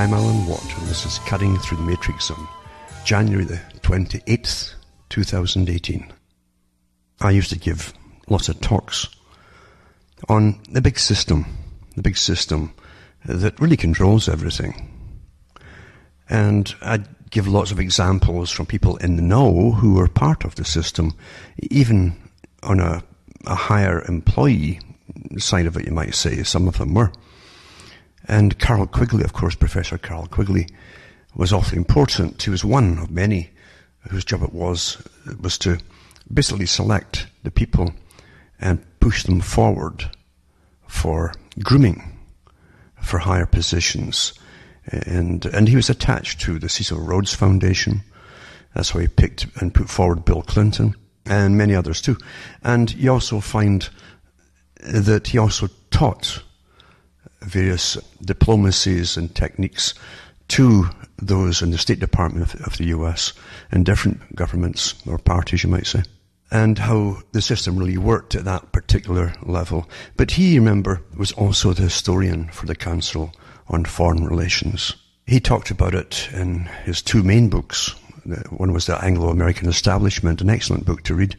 I'm Alan Watt, and this is Cutting Through the Matrix on January the 28th, 2018. I used to give lots of talks on the big system that really controls everything. And I'd give lots of examples from people in the know who were part of the system, even on a higher employee side of it, you might say. Some of them were. And Carroll Quigley, of course, Professor Carroll Quigley, was awfully important. He was one of many whose job it was to basically select the people and push them forward for grooming for higher positions. And he was attached to the Cecil Rhodes Foundation. That's how he picked and put forward Bill Clinton and many others too. And you also find that he also taught various diplomacies and techniques to those in the State Department of the US and different governments or parties, you might say, and how the system really worked at that particular level. But he, remember, was also the historian for the Council on Foreign Relations. He talked about it in his two main books. One was The Anglo-American Establishment, an excellent book to read,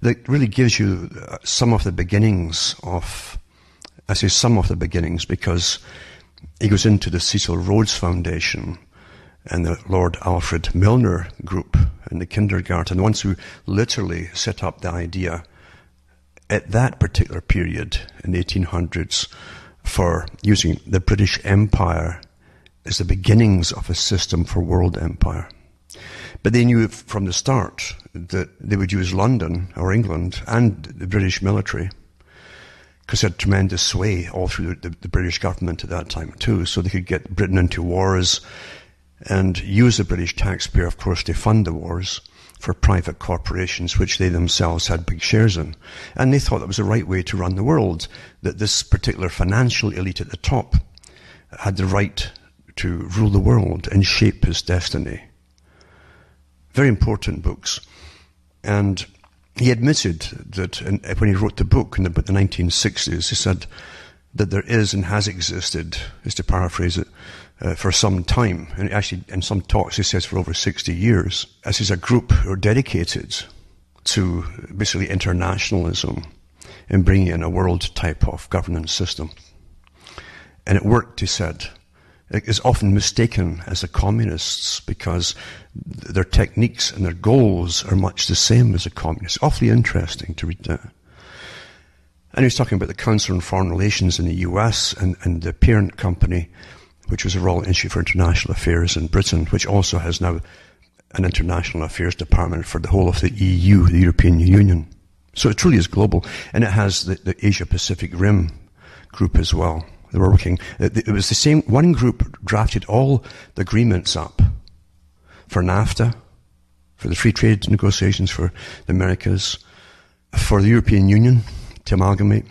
that really gives you some of the beginnings of, I say some of the beginnings because he goes into the Cecil Rhodes Foundation and the Lord Alfred Milner group and the kindergarten, the ones who literally set up the idea at that particular period in the 1800s for using the British Empire as the beginnings of a system for world empire. But they knew from the start that they would use London or England and the British military because they had tremendous sway all through the British government at that time too. So they could get Britain into wars and use the British taxpayer, of course, to fund the wars for private corporations, which they themselves had big shares in. And they thought that was the right way to run the world, that this particular financial elite at the top had the right to rule the world and shape his destiny. Very important books. And he admitted that when he wrote the book in about the 1960s, he said that there is and has existed, just to paraphrase it, for some time, and actually in some talks he says for over 60 years, as is a group who are dedicated to basically internationalism and bringing in a world type of governance system. And it worked, he said. It is often mistaken as the communists because their techniques and their goals are much the same as the communists. Awfully interesting to read that. And he was talking about the Council on Foreign Relations in the US and the parent company, which was the Royal Institute for International Affairs in Britain, which also has now an international affairs department for the whole of the EU, the European Union. So it truly is global. And it has the Asia-Pacific Rim group as well. They were working, it was the same, one group drafted all the agreements up for NAFTA, for the free trade negotiations for the Americas, for the European Union to amalgamate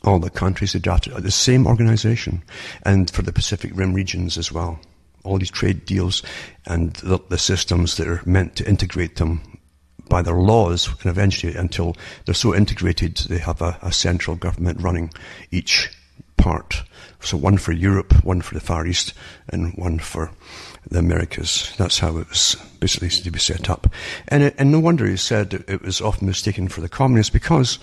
all the countries. They drafted the same organization, and for the Pacific Rim regions as well. All these trade deals and the systems that are meant to integrate them by their laws, and eventually until they're so integrated they have a central government running each part. So one for Europe, one for the Far East, and one for the Americas. That's how it was basically to be set up. And no wonder he said it was often mistaken for the communists, because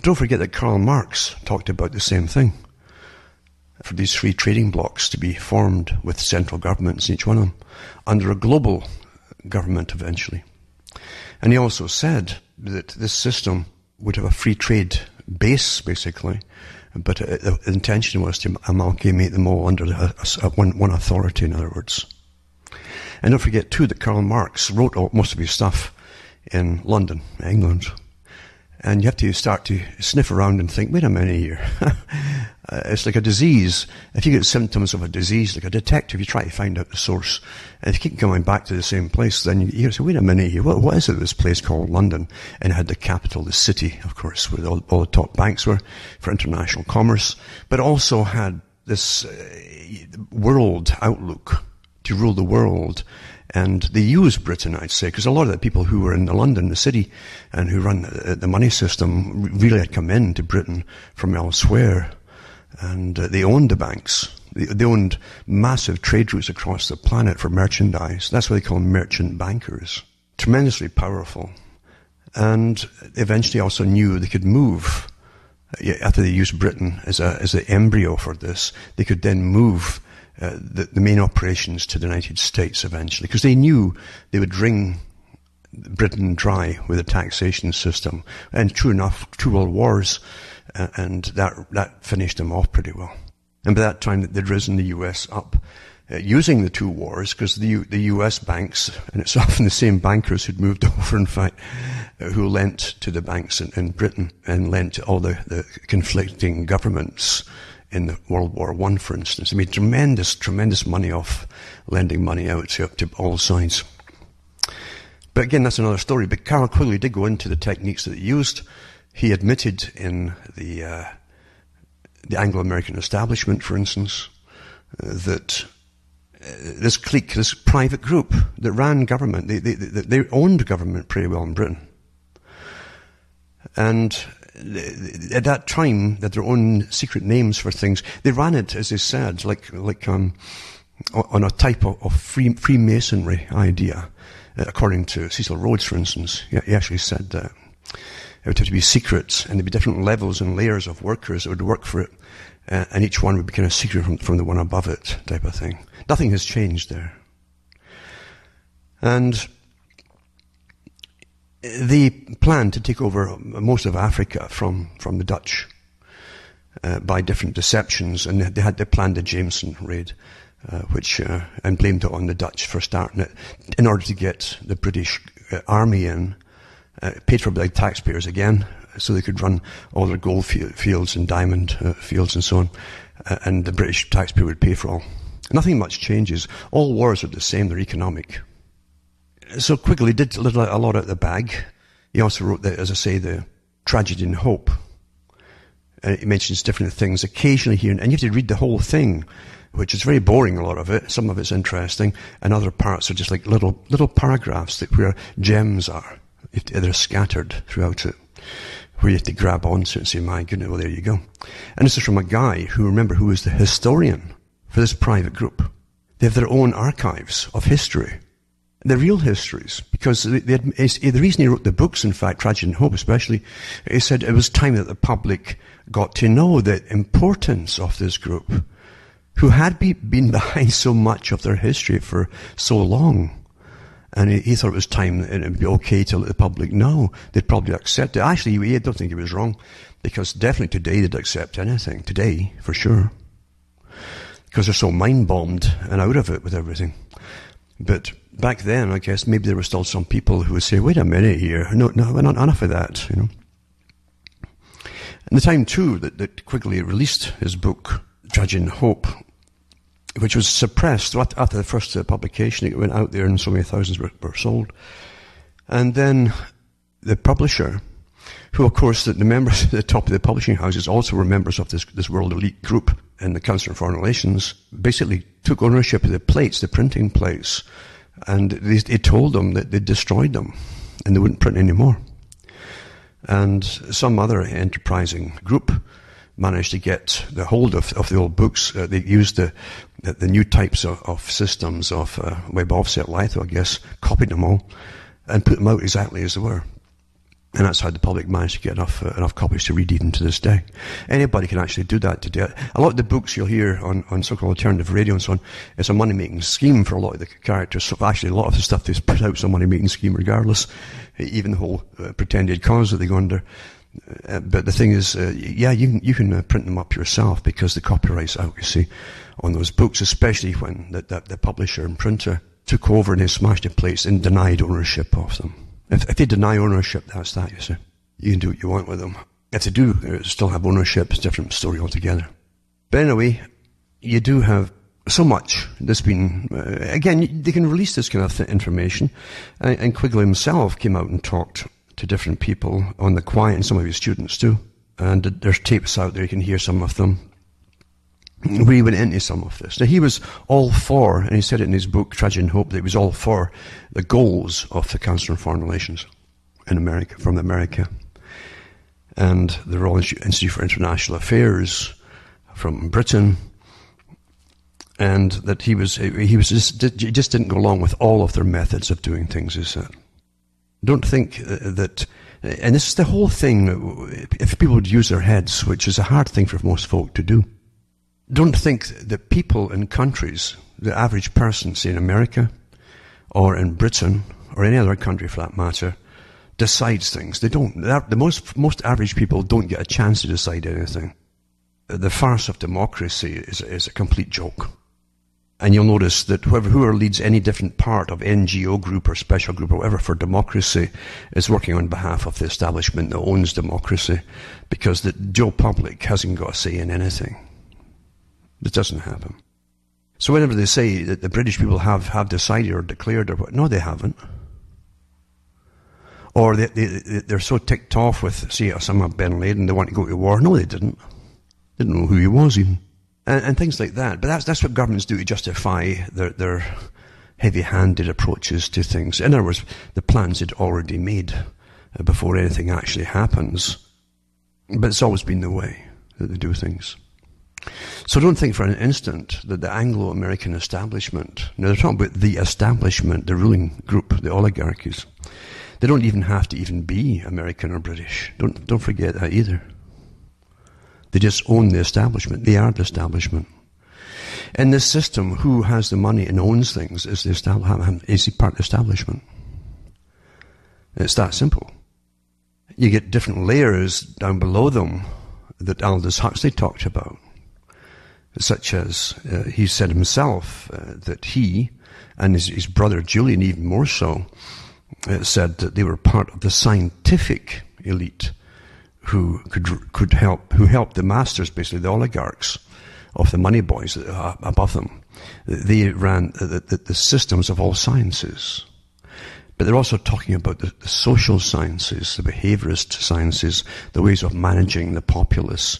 don't forget that Karl Marx talked about the same thing. For these free trading blocks to be formed with central governments in each one of them, under a global government eventually. And he also said that this system would have a free trade base, basically, but the intention was to amalgamate them all under one authority, in other words. And don't forget, too, that Karl Marx wrote most of his stuff in London, England. And you have to start to sniff around and think, wait a minute here. It's like a disease. If you get symptoms of a disease, like a detective, you try to find out the source. And if you keep going back to the same place, then you say, wait a minute here, what is it, this place called London? And it had the capital, the city, of course, where all the top banks were for international commerce, but also had this world outlook to rule the world. And they used Britain, I'd say, because a lot of the people who were in London, the city, and who run the money system really had come in to Britain from elsewhere. And they owned the banks. They owned massive trade routes across the planet for merchandise. That's why they call them merchant bankers. Tremendously powerful. And eventually also knew they could move. After they used Britain as the embryo for this, they could then move the main operations to the United States eventually, because they knew they would wring Britain dry with a taxation system. And true enough, 2 world wars, and that finished them off pretty well. And by that time, they'd risen the US up using the 2 wars, because the US banks, and it's often the same bankers who'd moved over, in fact, who lent to the banks in Britain and lent to all the conflicting governments in the World War I, for instance. They made tremendous money off lending money out to all sides. But again, that's another story. But Carroll Quigley did go into the techniques that he used. He admitted in the Anglo-American establishment, for instance, that this clique, this private group that ran government, they owned government pretty well in Britain. And at that time, they had their own secret names for things. They ran it, as they said, like on a type of Freemasonry idea, according to Cecil Rhodes, for instance. He actually said that it would have to be secret, and there'd be different levels and layers of workers that would work for it, and each one would be kind of secret from the one above it, type of thing. Nothing has changed there. And they planned to take over most of Africa from the Dutch by different deceptions, and they planned the Jameson raid, and blamed it on the Dutch for starting it, in order to get the British army in, paid for by taxpayers again, so they could run all their gold fields and diamond fields and so on, and the British taxpayer would pay for all. Nothing much changes. All wars are the same, they're economic. So Quigley did a lot out of the bag. He also wrote, as I say, the Tragedy in Hope. He mentions different things occasionally here, and you have to read the whole thing, which is very boring, a lot of it. Some of it's interesting, and other parts are just like little paragraphs where gems are. They're scattered throughout it, where you have to grab onto it and say, my goodness, well, there you go. And this is from a guy who was the historian for this private group. They have their own archives of history. The real histories, because the reason he wrote the books, in fact, Tragedy and Hope especially, he said it was time that the public got to know the importance of this group, who had been behind so much of their history for so long. And he thought it was time and it would be okay to let the public know. They'd probably accept it. Actually, I don't think he was wrong, because definitely today they'd accept anything. Today, for sure. Because they're so mind-bombed and out of it with everything. But back then, I guess, maybe there were still some people who would say, wait a minute here, no, enough of that, you know. And the time, too, that Quigley released his book, Tragedy and Hope, which was suppressed after the first publication. It went out there and so many thousands were sold. And then the publisher, who, of course, the members at the top of the publishing houses also were members of this world elite group in the Council on Foreign Relations, basically took ownership of the plates, the printing plates, and they told them that they destroyed them and they wouldn't print anymore. And some other enterprising group managed to get the hold of the old books. They used the new types of systems of web offset litho, I guess, copied them all and put them out exactly as they were. And that's how the public managed to get enough copies to read even to this day. Anybody can actually do that today. A lot of the books you'll hear on so-called alternative radio and so on, it's a money-making scheme for a lot of the characters. So actually a lot of the stuff they put out is a money-making scheme regardless, even the whole pretended cause that they go under. But the thing is, you can print them up yourself because the copyright's out, you see, on those books, especially when the publisher and printer took over and they smashed the plates and denied ownership of them. If they deny ownership, that's that, you see. You can do what you want with them. If they do still have ownership, it's a different story altogether. But anyway, you do have so much that's been... again, they can release this kind of information. And Quigley himself came out and talked to different people on the quiet, and some of his students too. And there's tapes out there, you can hear some of them, where he went into some of this. Now, he was all for, and he said it in his book, Tragedy and Hope, that he was all for the goals of the Council on Foreign Relations in America, from America. And the Royal Institute for International Affairs from Britain, And that he just didn't go along with all of their methods of doing things, he said. Don't think that, and this is the whole thing, if people would use their heads, which is a hard thing for most folk to do. Don't think that people in countries, the average person, say in America, or in Britain, or any other country for that matter, decides things. They don't. The most average people don't get a chance to decide anything. The farce of democracy is a complete joke. And you'll notice that whoever leads any different part of NGO group or special group or whatever for democracy is working on behalf of the establishment that owns democracy, because the Joe Public hasn't got a say in anything. It doesn't happen. So whenever they say that the British people have decided or declared or what, no, they haven't. Or they're so ticked off with, say, Osama bin Laden, they want to go to war. No, they didn't. They didn't know who he was even. And things like that. But that's what governments do to justify their heavy-handed approaches to things. In other words, the plans had already made before anything actually happens. But it's always been the way that they do things. So don't think for an instant that the Anglo-American establishment, now they're talking about the establishment, the ruling group, the oligarchies. They don't even have to even be American or British. Don't forget that either. They just own the establishment. They are the establishment. In this system, who has the money and owns things is the part of the establishment. It's that simple. You get different layers down below them that Aldous Huxley talked about, such as he said himself that he and his brother Julian, even more so, said that they were part of the scientific elite who helped the masters, basically the oligarchs of the money boys above them. They ran the systems of all sciences. But they're also talking about the social sciences, the behaviorist sciences, the ways of managing the populace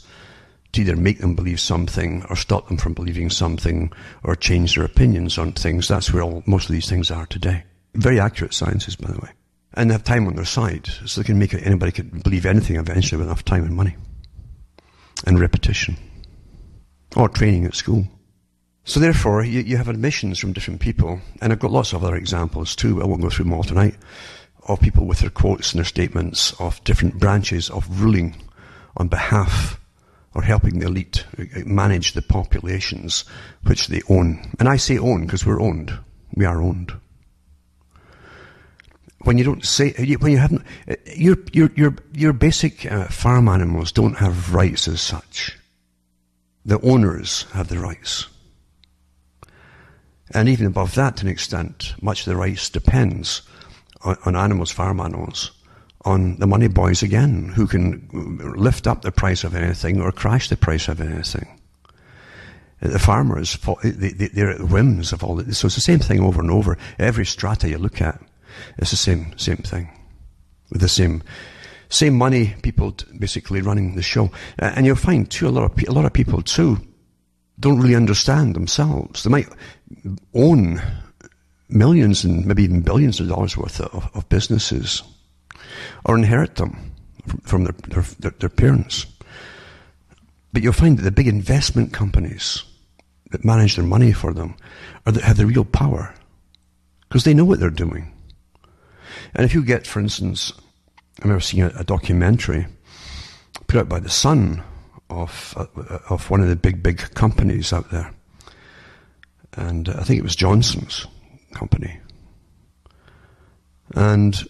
to either make them believe something or stop them from believing something or change their opinions on things. That's where most of these things are today. Very accurate sciences, by the way. And they have time on their side, so they can make anybody can believe anything eventually with enough time and money. And repetition. Or training at school. So therefore, you have admissions from different people, and I've got lots of other examples too, but I won't go through them all tonight, of people with their quotes and their statements of different branches of ruling on behalf or helping the elite manage the populations which they own. And I say own because we're owned. We are owned. When you don't say, when you haven't, your basic farm animals don't have rights as such. The owners have the rights. And even above that, to an extent, much of the rights depends on animals, farm animals, on the money boys again, who can lift up the price of anything or crash the price of anything. The farmers, they're at the whims of all this. So it's the same thing over and over. Every strata you look at, it's the same thing. With the same money people basically running the show. And you'll find too, a lot of people too don't really understand themselves. They might own millions and maybe even billions of dollars worth of businesses, or inherit them from their parents. But you'll find that the big investment companies that manage their money for them have the real power, because they know what they're doing. And if you get, for instance, I remember seeing a documentary put out by The Sun of one of the big companies out there. And I think it was Johnson's company. And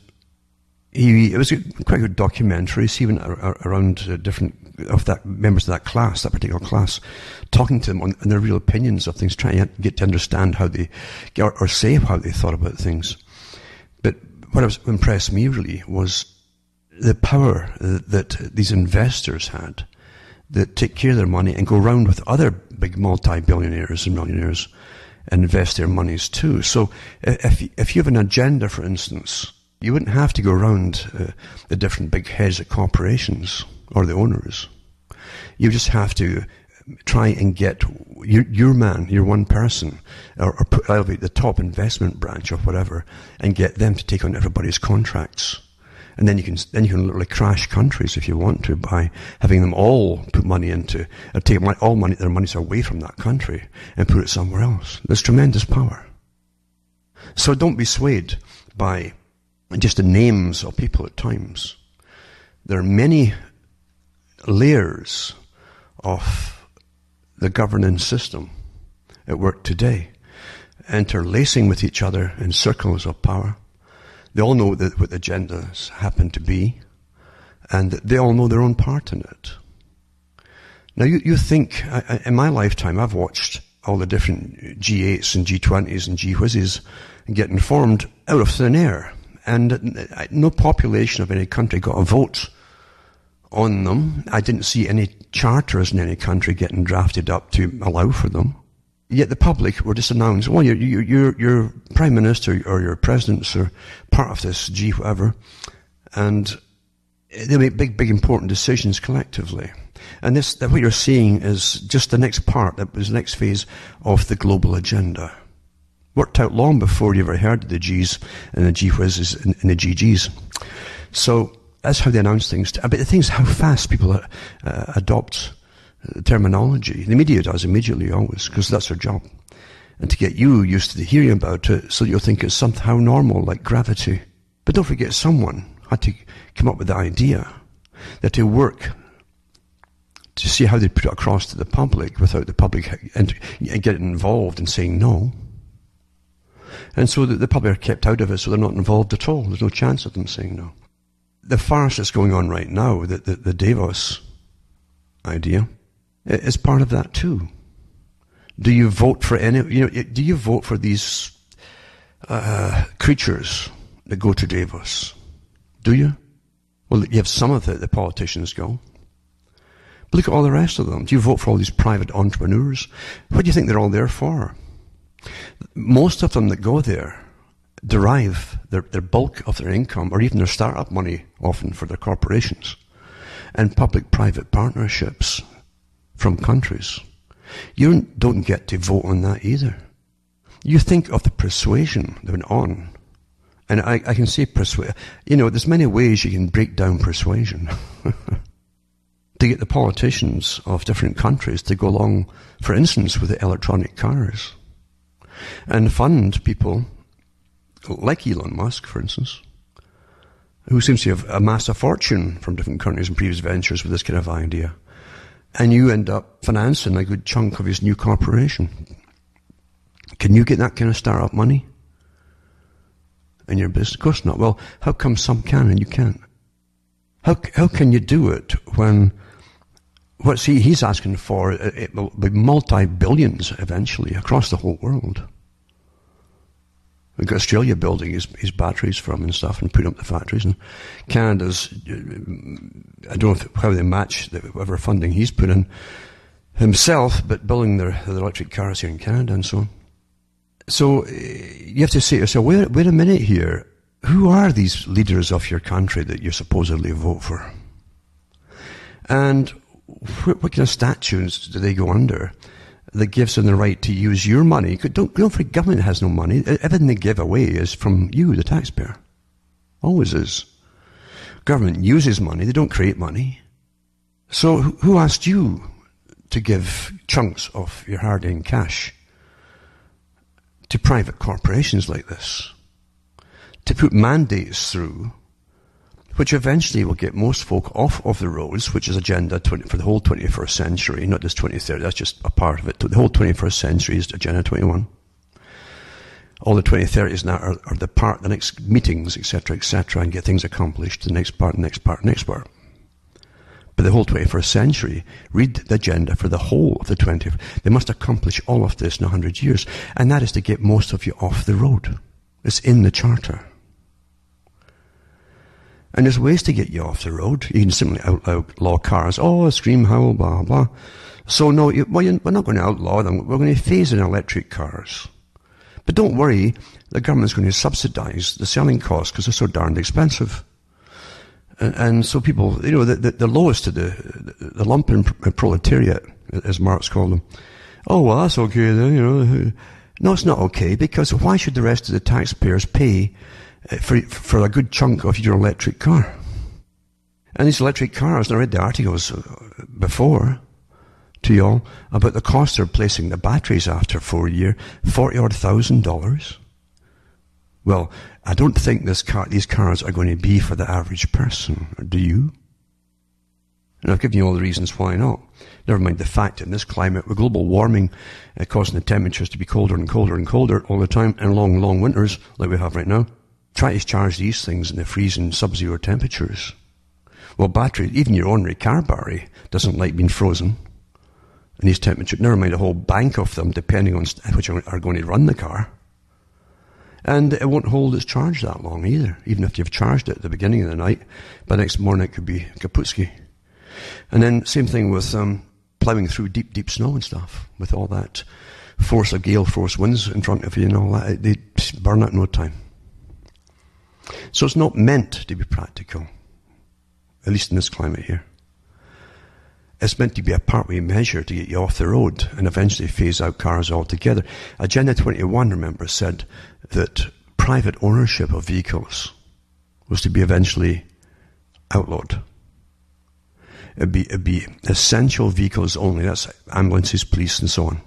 it was quite a good documentary, even around different members of that class, that particular class, talking to them on their real opinions of things, trying to get to understand how they, or say how they thought about things. But what impressed me really was the power that these investors had that take care of their money and go around with other big multi-billionaires and millionaires and invest their monies too. So if you have an agenda, for instance, you wouldn't have to go around the different big heads of corporations or the owners. You just have to try and get your man, your one person, or elevate the top investment branch or whatever, and get them to take on everybody's contracts. And then you can literally crash countries if you want to by having them all put money into, or take all money, their monies away from that country and put it somewhere else. There's tremendous power. So don't be swayed by just the names of people at times. There are many layers of the governance system at work today, interlacing with each other in circles of power. They all know what the agendas happen to be, and they all know their own part in it. Now you think, in my lifetime, I've watched all the different G8s and G20s and G-whizzes getting formed out of thin air, and no population of any country got a vote on them. I didn't see any charters in any country getting drafted up to allow for them. Yet the public were just announced, well, your prime minister or your presidents are part of this G whatever, and they make big important decisions collectively. And that what you're seeing is just the next part, that was the next phase of the global agenda. Worked out long before you ever heard of the Gs and the G-whizzes and the GGs. So that's how they announce things. But the thing is how fast people adopt terminology. The media does immediately, always, because that's their job. And to get you used to hearing about it so you'll think it's somehow normal, like gravity. But don't forget, someone had to come up with the idea that they work to see how they put it across to the public without the public and getting involved and saying no. And so the public are kept out of it, so they're not involved at all. There's no chance of them saying no. The farce that's going on right now, the Davos idea, is part of that too. Do you vote for do you vote for these creatures that go to Davos? Do you? Well, you have some of the politicians go. But look at all the rest of them. Do you vote for all these private entrepreneurs? What do you think they're all there for? Most of them that go there derive their bulk of their income, or even their startup money, often for their corporations, and public-private partnerships from countries. You don't get to vote on that either. You think of the persuasion that went on, and I can say there's many ways you can break down persuasion to get the politicians of different countries to go along, for instance, with the electronic cars, and fund people like Elon Musk, for instance, who seems to have amassed a fortune from different countries and previous ventures with this kind of idea. And you end up financing a good chunk of his new corporation. Can you get that kind of startup money in your business? Of course not. Well, how come some can and you can't? How can you do it when what he's asking for, it will be multi-billions eventually across the whole world. We've got Australia building his batteries from and stuff and putting up the factories. And Canada's, I don't know how they match whatever funding he's put in himself, but building their electric cars here in Canada and so on. So you have to say to yourself, wait a minute here. Who are these leaders of your country that you supposedly vote for? And what kind of statutes do they go under that gives them the right to use your money? Don't forget, government has no money. Everything they give away is from you, the taxpayer. Always is. Government uses money. They don't create money. So who asked you to give chunks of your hard-earned cash to private corporations like this? To put mandates through which eventually will get most folk off of the roads, which is Agenda 20 for the whole 21st century, not just 2030, that's just a part of it. The whole 21st century is Agenda 21. All the 2030s now are the next meetings, etc., and get things accomplished, the next part. But the whole 21st century, read the agenda for the whole of the 20th. They must accomplish all of this in 100 years, and that is to get most of you off the road. It's in the Charter. And there's ways to get you off the road. You can simply outlaw cars. Oh, scream, howl, blah, blah. So no, we're not going to outlaw them. We're going to phase in electric cars. But don't worry, the government's going to subsidize the selling costs because they're so darned expensive. And so people, the lowest of the lumpen proletariat, as Marx called them, oh, well, that's okay then, No, it's not okay, because why should the rest of the taxpayers pay for a good chunk of your electric car. And these electric cars, and I read the articles before to y'all about the cost of replacing the batteries after 4 years, $40,000. Well, I don't think these cars are going to be for the average person, or do you? And I've given you all the reasons why not. Never mind the fact in this climate, with global warming causing the temperatures to be colder and colder and colder all the time, and long, long winters like we have right now. Try to charge these things in the freezing sub-zero temperatures. Well, battery, even your ordinary car battery, doesn't like being frozen in these temperatures. Never mind a whole bank of them, depending on which are going to run the car. And it won't hold its charge that long either. Even if you've charged it at the beginning of the night, by the next morning it could be kaputski. And then same thing with ploughing through deep, deep snow and stuff, with all that force of gale force winds in front of you and all that. They burn it in no time. So it's not meant to be practical, at least in this climate here. It's meant to be a partway measure to get you off the road and eventually phase out cars altogether. Agenda 21, remember, said that private ownership of vehicles was to be eventually outlawed. It'd be essential vehicles only. That's ambulances, police, and so on.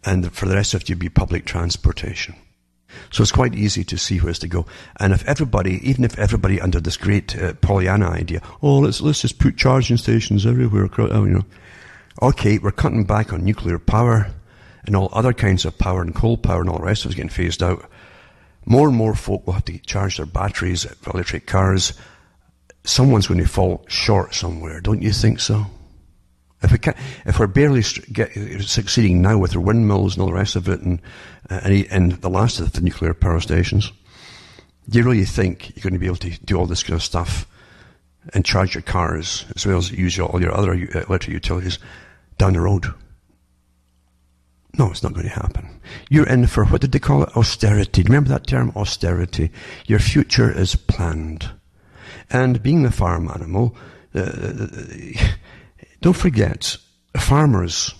And for the rest of it, it'd be public transportation. So it's quite easy to see where it's to go. And if everybody, even if everybody under this great Pollyanna idea, let's just put charging stations everywhere, Okay, we're cutting back on nuclear power and all other kinds of power and coal power and all the rest of it's getting phased out. More and more folk will have to charge their batteries for electric cars. Someone's going to fall short somewhere, don't you think so? If we're barely succeeding now with our windmills and all the rest of it, and the last of the nuclear power stations, do you really think you're going to be able to do all this kind of stuff and charge your cars as well as use all your other electric utilities down the road? No, it's not going to happen. You're in for, what did they call it? Austerity. Remember that term, austerity? Your future is planned. And being the farm animal, don't forget, farmers,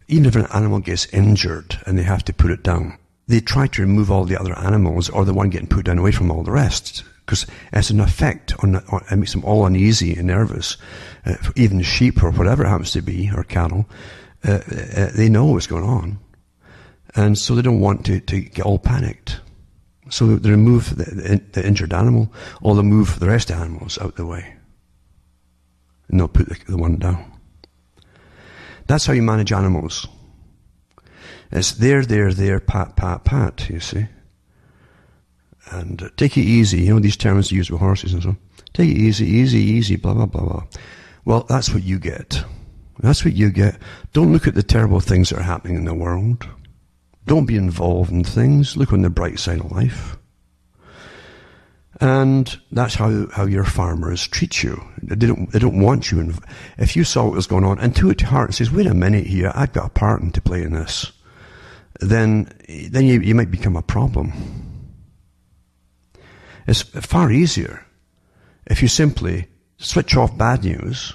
even if an animal gets injured and they have to put it down, they try to remove all the other animals or the one getting put down away from all the rest, because it's an effect it makes them all uneasy and nervous. Even sheep or whatever it happens to be, or cattle, they know what's going on. And so they don't want to get all panicked. So they remove the injured animal, or they move the rest of the animals out the way. And they'll put the one down. That's how you manage animals. It's there, pat, pat, pat, you see. And take it easy. These terms used with horses and so on. Take it easy, blah, blah, blah, blah. Well, that's what you get. That's what you get. Don't look at the terrible things that are happening in the world. Don't be involved in things. Look on the bright side of life. And that's how your farmers treat you. They don't want you. If you saw what was going on and took it to heart and says, wait a minute here, I've got a part to play in this, then you might become a problem. It's far easier if you simply switch off bad news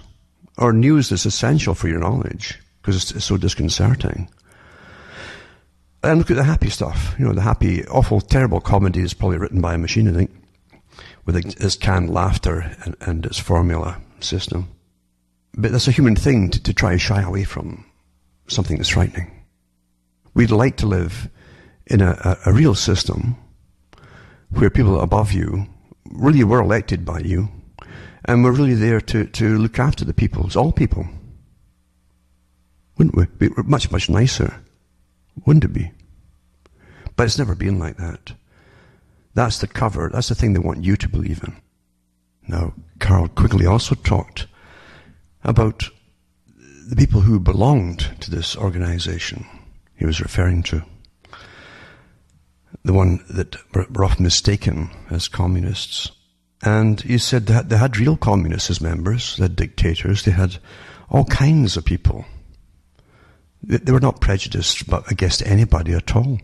or news that's essential for your knowledge, because it's so disconcerting. And look at the happy stuff. The happy, awful, terrible comedy is probably written by a machine, I think, with its canned laughter and its formula system. But that's a human thing to try to shy away from something that's frightening. We'd like to live in a real system where people above you really were elected by you, and we're really there to look after the people. It's all people. Wouldn't we? Be much, much nicer. Wouldn't it be? But it's never been like that. That's the cover. That's the thing they want you to believe in. Now, Carroll Quigley also talked about the people who belonged to this organization he was referring to. The one that were often mistaken as communists. And he said that they had real communists as members, they had dictators, they had all kinds of people. They were not prejudiced against anybody at all.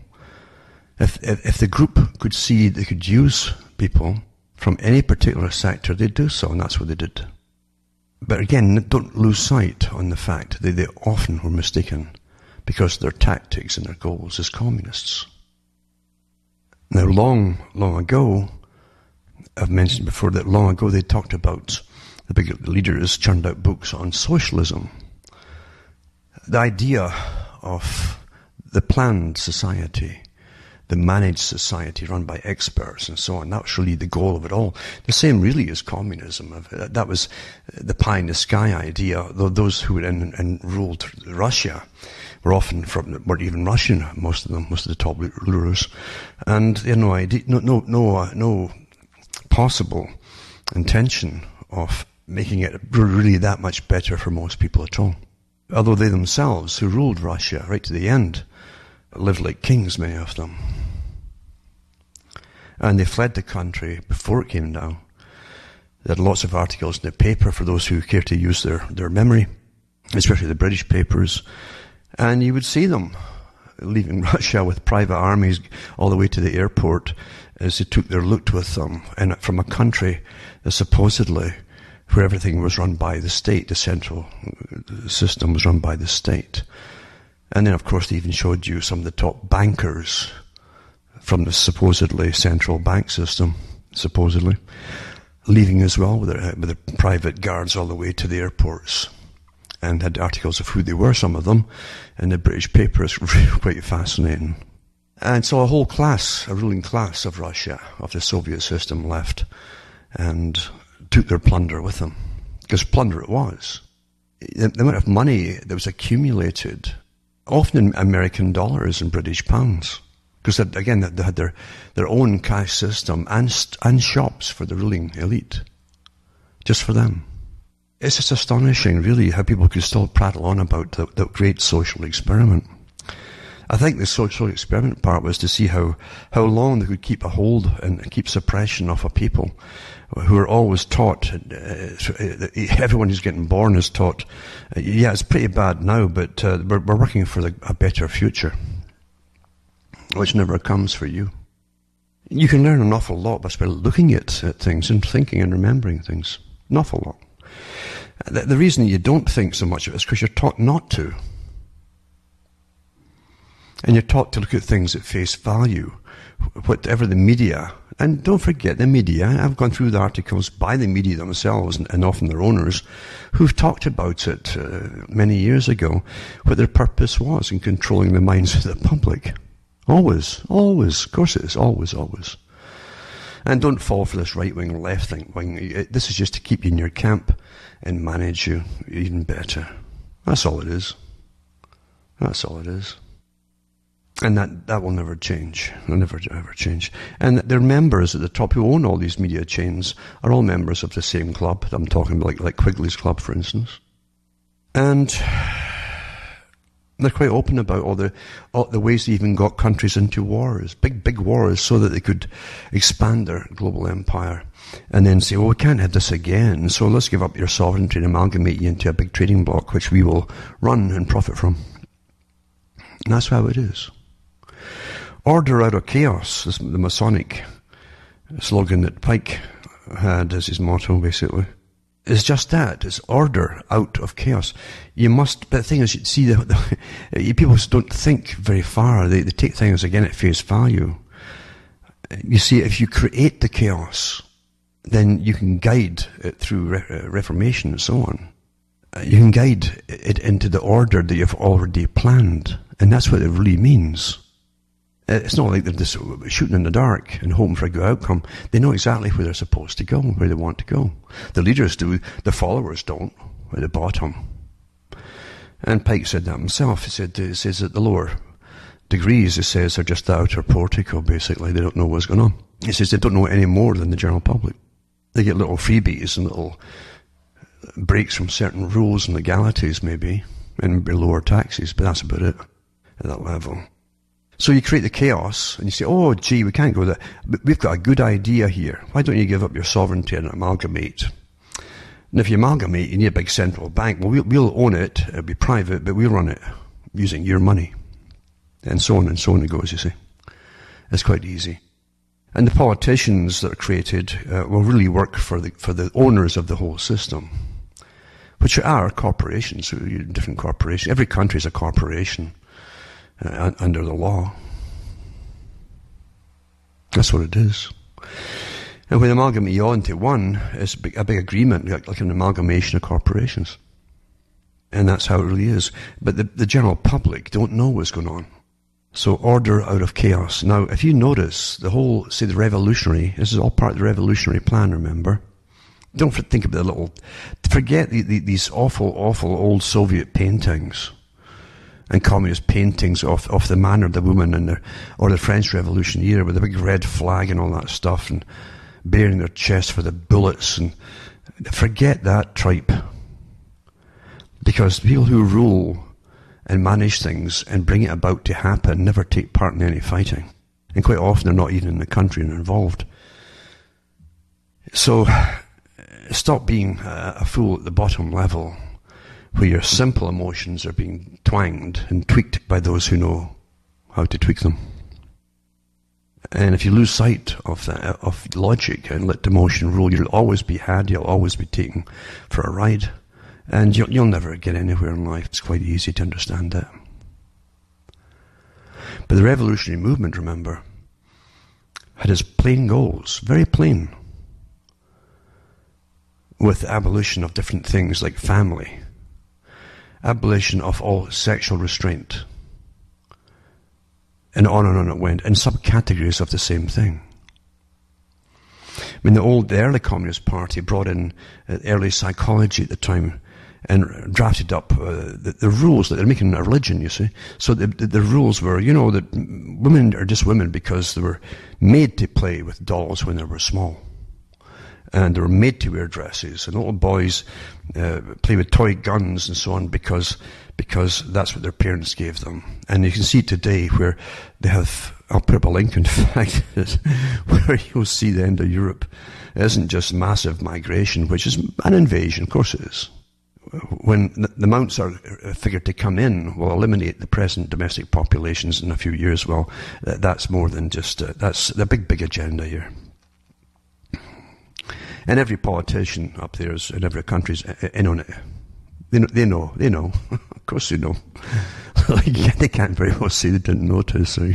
If the group could see they could use people from any particular sector, they'd do so, and that's what they did. But again, don't lose sight on the fact that they often were mistaken because of their tactics and their goals as communists. Now, long ago, I've mentioned before that long ago they talked about, the big leaders churned out books on socialism. The idea of the planned society, the managed society run by experts and so on, that was really the goal of it all. The same really as communism. That was the pie in the sky idea, though those who ruled Russia were often weren't even Russian, most of the top rulers. And they had no idea, no possible intention of making it really that much better for most people at all. Although they themselves, who ruled Russia right to the end, lived like kings, many of them. And they fled the country before it came down. They had lots of articles in the paper for those who care to use their memory, especially the British papers. And you would see them leaving Russia with private armies all the way to the airport as they took their loot with them, and from a country that supposedly where everything was run by the state, the central system was run by the state. And then, of course, they even showed you some of the top bankers from the supposedly central bank system, supposedly, leaving as well with their private guards all the way to the airports, and had articles of who they were, some of them, in the British papers. Quite fascinating. And so a whole class, a ruling class of Russia, of the Soviet system, left and took their plunder with them. Because plunder it was. The amount of money that was accumulated, often in American dollars and British pounds. Because, again, they had their own cash system and shops for the ruling elite. Just for them. It's just astonishing, really, how people could still prattle on about the great social experiment. I think the social experiment part was to see how long they could keep a hold and keep suppression of a people who are always taught, everyone who's getting born is taught, yeah, it's pretty bad now, but we're working for a better future, which never comes for you. You can learn an awful lot by looking at things and thinking and remembering things. An awful lot. The reason you don't think so much of it is because you're taught not to. And you're taught to look at things at face value. Whatever the media, and don't forget the media, I've gone through the articles by the media themselves and often their owners who've talked about it many years ago, what their purpose was in controlling the minds of the public. Always, of course it is, always. And don't fall for this right-wing, left-wing. This is just to keep you in your camp and manage you even better. That's all it is. That's all it is. And that will never change. It'll never, ever change. And their members at the top who own all these media chains are all members of the same club. I'm talking about like Quigley's Club, for instance. And they're quite open about all the ways they even got countries into wars, big wars, so that they could expand their global empire. And then say, well, we can't have this again, so let's give up your sovereignty and amalgamate you into a big trading bloc, which we will run and profit from. And that's how it is. Order out of chaos is the Masonic slogan that Pike had as his motto, basically. It's just that. It's order out of chaos. But the thing is, you see, people don't think very far. They take things, again, at face value. You see, if you create the chaos, then you can guide it through reformation and so on. You can guide it into the order that you've already planned. And that's what it really means. It's not like they're just shooting in the dark and hoping for a good outcome. They know exactly where they're supposed to go, where they want to go. The leaders do, the followers don't, at the bottom. And Pike said that himself. He says that the lower degrees, he says, are just the outer portico, basically. They don't know what's going on. He says they don't know any more than the general public. They get little freebies and little breaks from certain rules and legalities, maybe, and lower taxes, but that's about it at that level. So you create the chaos, and you say, oh, gee, we can't go there. But we've got a good idea here. Why don't you give up your sovereignty and amalgamate? And if you amalgamate, you need a big central bank. Well, we'll own it. It'll be private, but we'll run it using your money. And so on it goes, you see. It's quite easy. And the politicians that are created will really work for the owners of the whole system, which are corporations, different corporations. Every country is a corporation. Under the law. That's what it is. And when you amalgamate you all into one, it's a big agreement, like an amalgamation of corporations. And that's how it really is. But the general public don't know what's going on. So order out of chaos. Now, if you notice, the whole, say, the revolutionary, this is all part of the revolutionary plan, remember? Don't think of the little, forget these awful old Soviet paintings and communist paintings of the man or the woman or the French Revolution era with the big red flag and all that stuff and baring their chest for the bullets. And forget that tripe. Because people who rule and manage things and bring it about to happen never take part in any fighting. And quite often they're not even in the country and involved. So stop being a fool at the bottom level where your simple emotions are being twanged and tweaked by those who know how to tweak them. And if you lose sight of logic and let emotion rule, you'll always be had, you'll always be taken for a ride. And you'll never get anywhere in life. It's quite easy to understand that. But the revolutionary movement, remember, had its plain goals, very plain, with the abolition of different things like family, abolition of all sexual restraint, and on it went, and subcategories of the same thing. I mean, the early Communist Party brought in early psychology at the time and drafted up the rules that they're making a religion, you see. So the rules were, that women are just women because they were made to play with dolls when they were small. And they were made to wear dresses. And little boys play with toy guns and so on because that's what their parents gave them. And you can see today where they have, I'll put up a link in fact, where you'll see the end of Europe. It isn't just massive migration, which is an invasion, of course it is. When the amounts are figured to come in will eliminate the present domestic populations in a few years. Well, that's more than just, that's the big agenda here. And every politician up there is, in every country is in on it. They know. Of course they know. They can't very well say they didn't notice. So.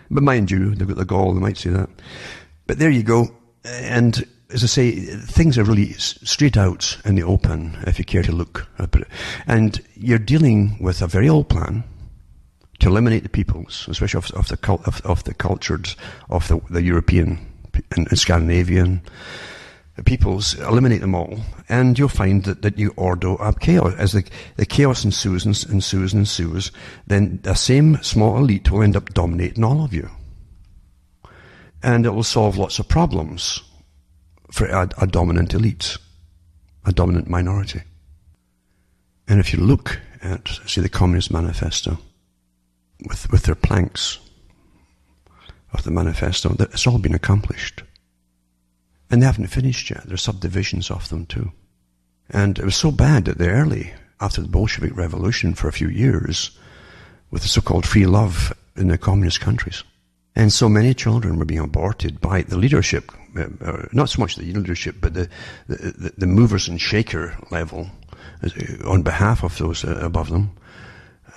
But mind you, they've got the gall, they might say that. But there you go. And as I say, things are really straight out in the open, if you care to look at it. And you're dealing with a very old plan to eliminate the peoples, especially of the cultured, of the European and Scandinavian peoples, eliminate them all, and you'll find that you order up chaos. As the chaos ensues, then the same small elite will end up dominating all of you. And it will solve lots of problems for a dominant elite, a dominant minority. And if you look at, say, the Communist Manifesto, with their planks of the manifesto, it's all been accomplished. And they haven't finished yet. There's subdivisions of them too. And it was so bad that after the Bolshevik Revolution for a few years, with the so-called free love in the communist countries. And so many children were being aborted by the leadership, not so much the leadership, but the movers and shaker level, on behalf of those above them.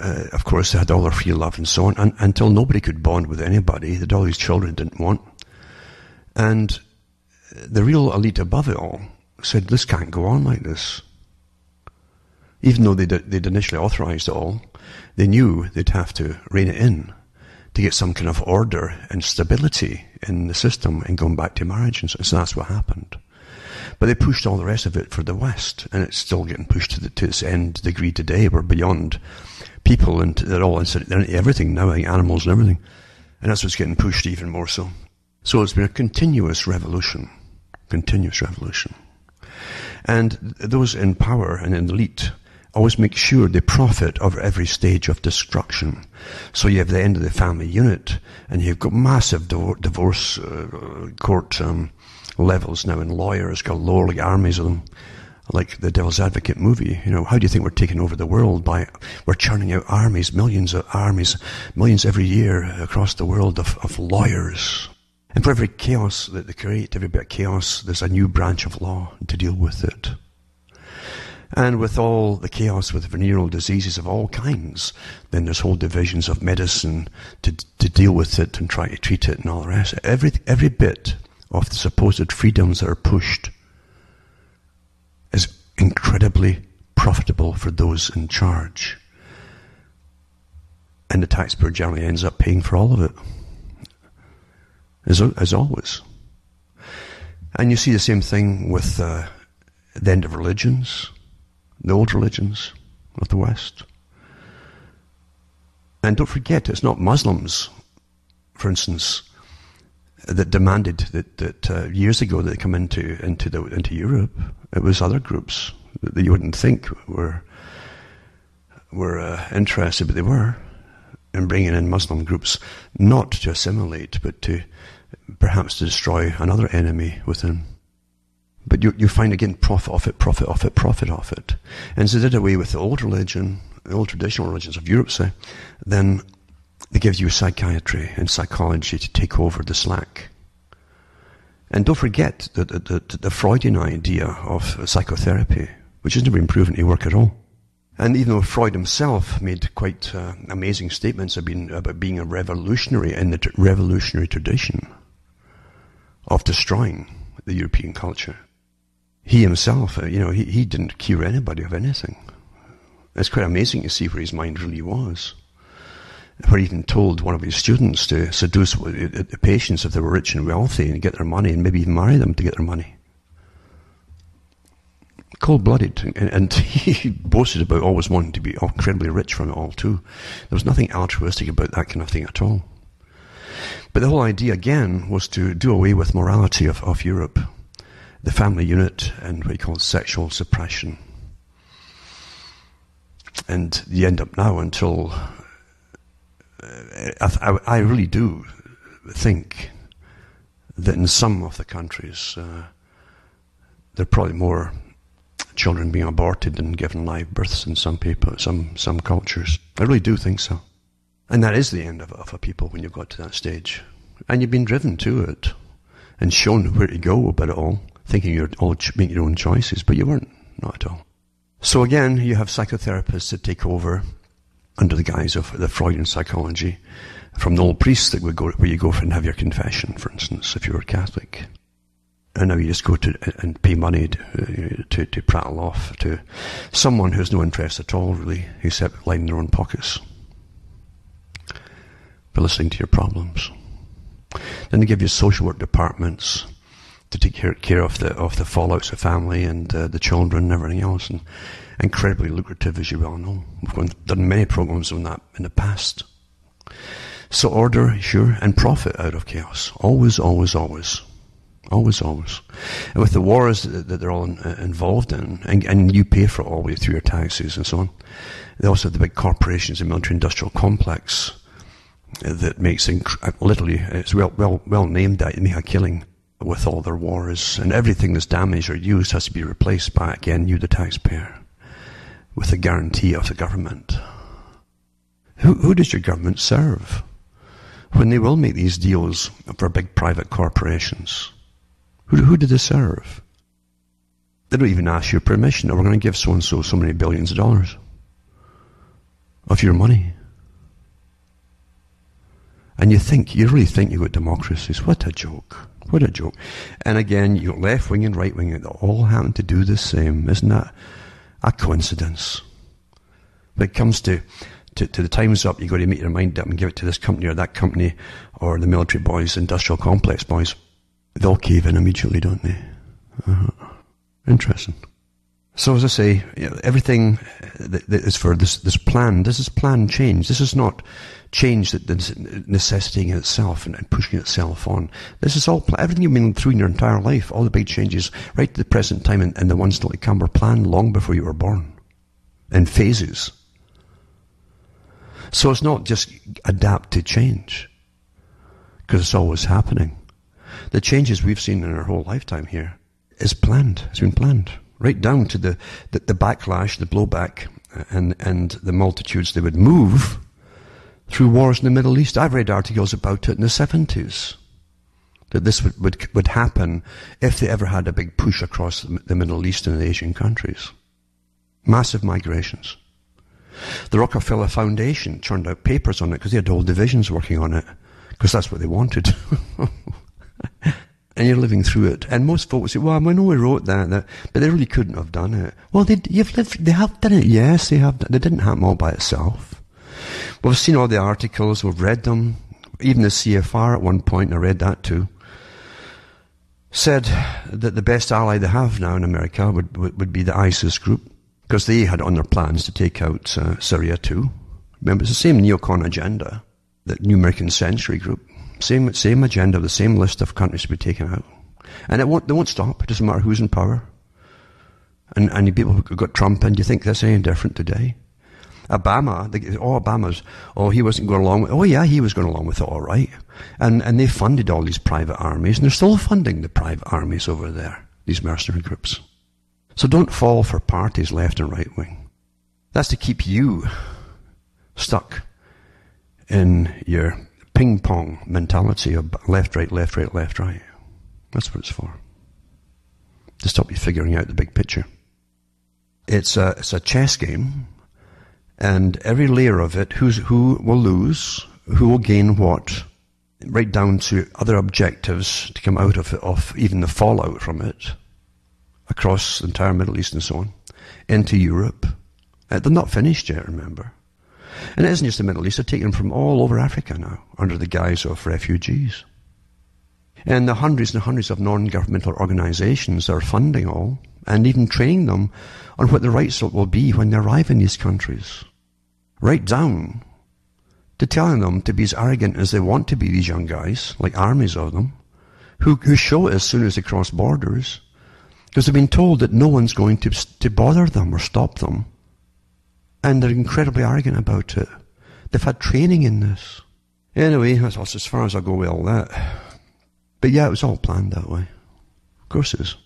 Of course, they had all their free love and so on, until nobody could bond with anybody that all these children didn't want. And the real elite above it all said, this can't go on like this. Even though they'd initially authorized it all, they knew they'd have to rein it in to get some kind of order and stability in the system and going back to marriage. And so that's what happened. But they pushed all the rest of it for the West, and it's still getting pushed to its end degree today. We're beyond people, and they're all into everything now, like animals and everything. And that's what's getting pushed even more so. So it's been a continuous revolution. And those in power and in the elite always make sure they profit over every stage of destruction. So you have the end of the family unit, and you've got massive divorce court levels now, and lawyers galore, like armies of them, like the Devil's Advocate movie. How do you think we're taking over the world? We're churning out armies, millions every year across the world of lawyers. And for every chaos that they create, every bit of chaos, there's a new branch of law to deal with it. And with all the chaos with venereal diseases of all kinds, then there's whole divisions of medicine to deal with it and try to treat it and all the rest. Every bit of the supposed freedoms that are pushed is incredibly profitable for those in charge. And the taxpayer generally ends up paying for all of it, as always. And you see the same thing with the end of religions, the old religions of the West. And don't forget, it's not Muslims, for instance, that demanded that years ago that they come into Europe. It was other groups that you wouldn't think were interested, but they were, in bringing in Muslim groups, not to assimilate, but to perhaps to destroy another enemy within. But you find again profit off it. And so they did away with the old religion, the old traditional religions of Europe, say, then they give you psychiatry and psychology to take over the slack. And don't forget the Freudian idea of psychotherapy, which has never been proven to work at all. And even though Freud himself made quite amazing statements about being a revolutionary in the revolutionary tradition of destroying the European culture, he himself, he didn't cure anybody of anything. It's quite amazing to see where his mind really was. Where he even told one of his students to seduce the patients if they were rich and wealthy and get their money, and maybe even marry them to get their money. Cold-blooded, and he boasted about always wanting to be incredibly rich from it all too. There was nothing altruistic about that kind of thing at all. But the whole idea again was to do away with morality of Europe, the family unit, and what you call sexual suppression. And you end up now until I really do think that in some of the countries there are probably more children being aborted and given live births in some people, some cultures. I really do think so. And that is the end of a people when you've got to that stage. And you've been driven to it and shown where to go about it all, thinking you're all making your own choices, but you weren't, not at all. So again, you have psychotherapists that take over under the guise of the Freudian psychology from the old priests that would go where you go and have your confession, for instance, if you were Catholic. And now you just go to and pay money to prattle off to someone who has no interest at all, really, except lining their own pockets for listening to your problems. Then they give you social work departments to take care of the fallouts of family and the children and everything else, and incredibly lucrative, as you well know. We've done many programs on that in the past. So order, sure, and profit out of chaos. Always, always, always. Always, always. And with the wars that they're all involved in, and you pay for it all the way through your taxes and so on, they also have the big corporations, the military-industrial complex, that makes literally, it's well named that, they make a killing with all their wars, and everything that's damaged or used has to be replaced by, again, you the taxpayer, with the guarantee of the government. Who does your government serve when they will make these deals for big private corporations? Who do they serve? They don't even ask your permission. We're going to give so-and-so so many billions of dollars of your money. And you really think you've got democracies. What a joke. What a joke. And again, you got left wing and right wing, they all happen to do the same. Isn't that a coincidence? When it comes to the time's up, you've got to make your mind up and give it to this company or that company or the military boys, industrial complex boys. They all cave in immediately, don't they? Interesting. So as I say, everything that is for this plan, this is planned change. This is not change that's necessitating itself and pushing itself on. This is all everything you've been through in your entire life, all the big changes, right to the present time and the ones still to come, were planned long before you were born, in phases. So it's not just adapt to change, because it's always happening. The changes we've seen in our whole lifetime here is planned. It's been planned. Right down to the backlash, the blowback, and the multitudes they would move through wars in the Middle East. I've read articles about it in the 70s, that this would happen if they ever had a big push across the Middle East and the Asian countries. Massive migrations. The Rockefeller Foundation churned out papers on it because they had whole divisions working on it, because that's what they wanted. And you're living through it. And most folks say, well, I know we wrote that, but they really couldn't have done it. Well, they have done it, yes, they have. They didn't happen all by itself. We've seen all the articles, we've read them. Even the CFR at one point, I read that too, said that the best ally they have now in America would be the ISIS group, because they had on their plans to take out Syria too. Remember, it's the same neocon agenda, the New American Century group. Same agenda, the same list of countries to be taken out. And they won't stop. It doesn't matter who's in power. And you people who got Trump, and you think that's any different today? He wasn't going along with, he was going along with it all right. And they funded all these private armies, and they're still funding the private armies over there, these mercenary groups. So don't fall for parties left and right wing. That's to keep you stuck in your ping pong mentality of left, right, left, right, left, right. That's what it's for. To stop you figuring out the big picture. It's a chess game, and every layer of it, who will lose, who will gain what, right down to other objectives to come out of even the fallout from it, across the entire Middle East and so on, into Europe. They're not finished yet, remember. And it isn't just the Middle East, they're taken from all over Africa now, under the guise of refugees. And the hundreds and hundreds of non-governmental organizations are funding all, and even training them on what the rights will be when they arrive in these countries. Right down to telling them to be as arrogant as they want to be, these young guys, like armies of them, who show it as soon as they cross borders, because they've been told that no one's going to bother them or stop them. And they're incredibly arrogant about it. They've had training in this. Anyway, that's as far as I go with all that. But yeah, it was all planned that way. Of course it is.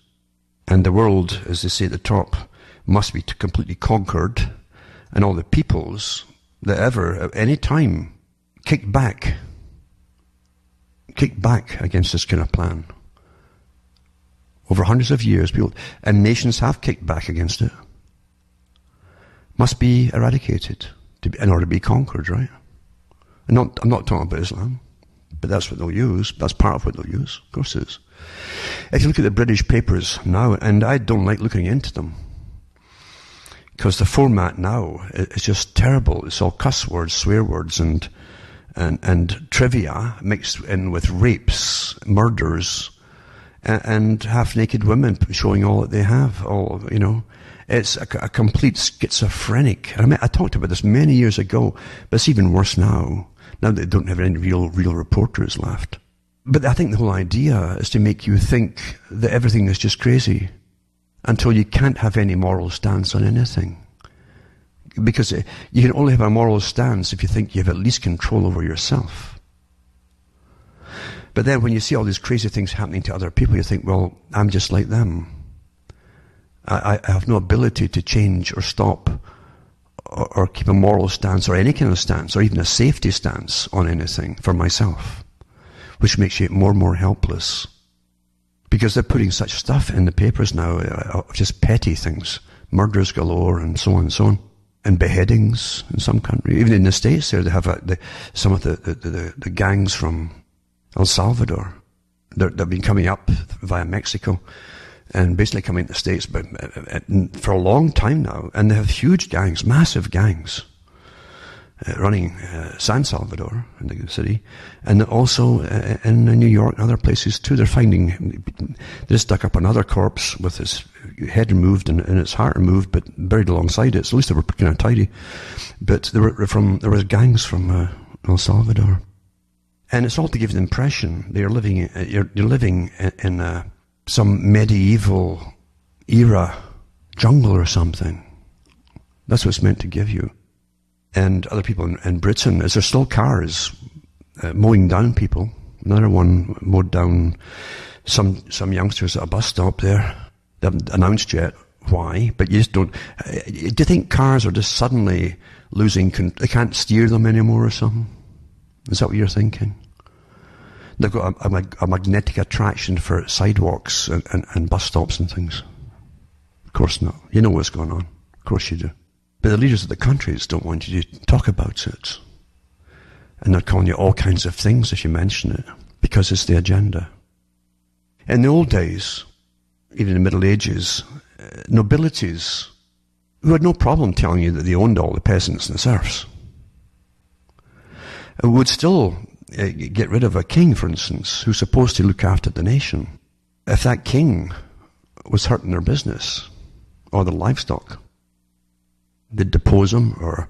And the world, as they say at the top, must be completely conquered. And all the peoples that ever, at any time, kicked back against this kind of plan. Over hundreds of years, people and nations have kicked back against it. Must be eradicated in order to be conquered, right? I'm not talking about Islam, but that's what they'll use. That's part of what they'll use. Of course it is. If you look at the British papers now, and I don't like looking into them, because the format now is just terrible. It's all cuss words, swear words, and trivia mixed in with rapes, murders, and half-naked women showing all that they have. All, you know, it's a complete schizophrenic. I mean, I talked about this many years ago, but it's even worse now. Now they don't have any real reporters left. But I think the whole idea is to make you think that everything is just crazy until you can't have any moral stance on anything. Because you can only have a moral stance if you think you have at least control over yourself. But then when you see all these crazy things happening to other people, you think, well, I'm just like them. I have no ability to change or stop or keep a moral stance or any kind of stance or even a safety stance on anything for myself, which makes you more and more helpless. Because they're putting such stuff in the papers now, just petty things, murders galore and so on, and beheadings in some countries. Even in the States there, they have some of the gangs from El Salvador. They've been coming up via Mexico and basically coming to the States but for a long time now. And they have huge gangs, massive gangs, running San Salvador, in the city, and also in New York and other places too. They just dug up another corpse with his head removed and its heart removed, but buried alongside it. So at least they were kind of tidy. But there were gangs from El Salvador. And it's all to give the impression that you're living in some medieval era jungle or something. That's what it's meant to give you. And other people in Britain, is there still cars mowing down people? Another one mowed down some youngsters at a bus stop there. They haven't announced yet why, but you just don't. Do you think cars are just suddenly losing? They can't steer them anymore or something? Is that what you're thinking? They've got a magnetic attraction for sidewalks and bus stops and things. Of course not. You know what's going on. Of course you do. But the leaders of the countries don't want you to talk about it. And they're calling you all kinds of things if you mention it, because it's the agenda. In the old days, even in the Middle Ages, nobilities who had no problem telling you that they owned all the peasants and the serfs would still get rid of a king, for instance, who's supposed to look after the nation. If that king was hurting their business or the livestock, they'd depose him or